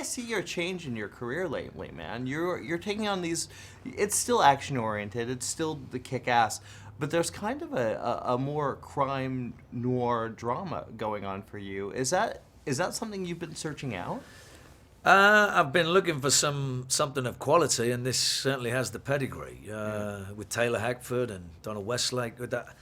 see your change in your career lately, man. You're taking on these. It's still action oriented. It's still the kick ass, but there's kind of a more crime noir drama going on for you. Is that something you've been searching out? I've been looking for something of quality, and this certainly has the pedigree. With Taylor Hackford and Donald Westlake, with that,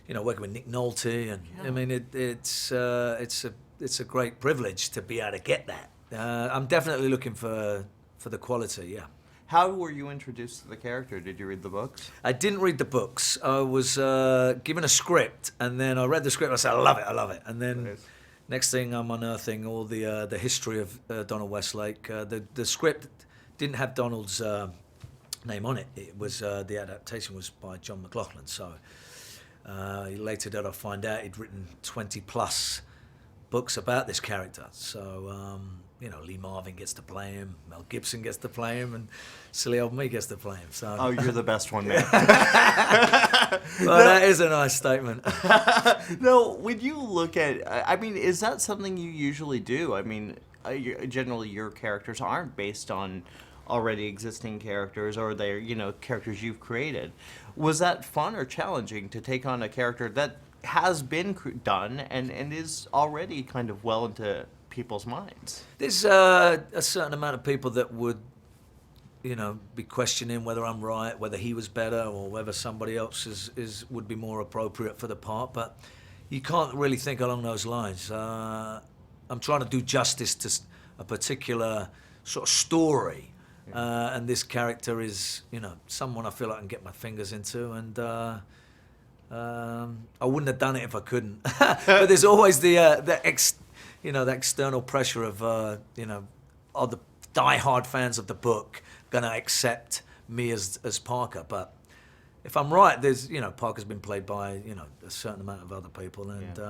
working with Nick Nolte, and I mean, it's a great privilege to be able to get that. I'm definitely looking for the quality. Yeah. How were you introduced to the character? Did you read the books? I didn't read the books. I was given a script, and then I read the script. And I said, I love it, and then. Nice. Next thing, I'm unearthing all the history of Donald Westlake. The script didn't have Donald's name on it. It was the adaptation was by John McLaughlin. So later did I find out he'd written 20+ books about this character. So Lee Marvin gets to play him, Mel Gibson gets to play him, and silly old me gets to play him. So oh, you're the best one, man. Well, that is a nice statement. No, when you look at, I mean, is that something you usually do? I mean, generally your characters aren't based on already existing characters, or they're, characters you've created. Was that fun or challenging to take on a character that has been done and is already kind of well into people's minds? There's a certain amount of people that would, be questioning whether I'm right, whether he was better, or whether somebody else would be more appropriate for the part. But you can't really think along those lines. I'm trying to do justice to a particular sort of story, and this character is, someone I feel I can get my fingers into, and I wouldn't have done it if I couldn't. But there's always the external pressure of, are the die-hard fans of the book going to accept me as Parker? But if I'm right, there's, Parker's been played by, a certain amount of other people, and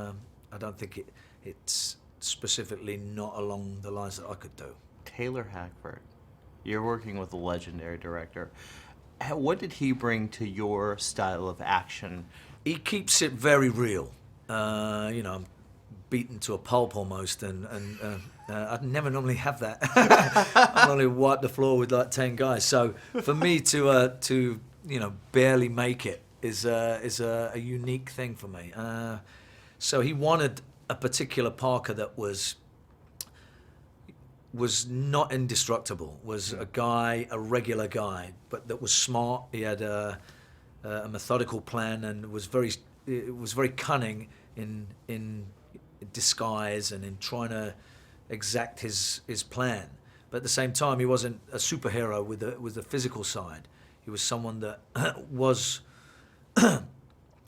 I don't think it's specifically not along the lines that I could do. Taylor Hackford, you're working with a legendary director. What did he bring to your style of action? He keeps it very real. I'm beaten to a pulp almost, and I'd never normally have that. I normally wipe the floor with like 10 guys. So for me to barely make it is a unique thing for me. So he wanted a particular Parker that was not indestructible, was a regular guy, but that was smart. He had a methodical plan, and was very cunning in disguise and in trying to exact his plan. But at the same time, he wasn't a superhero with the physical side. He was someone that was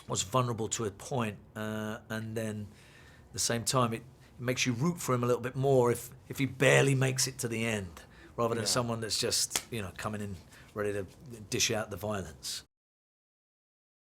vulnerable to a point, and then at the same time, it makes you root for him a little bit more if he barely makes it to the end, rather than someone that's just coming in ready to dish out the violence.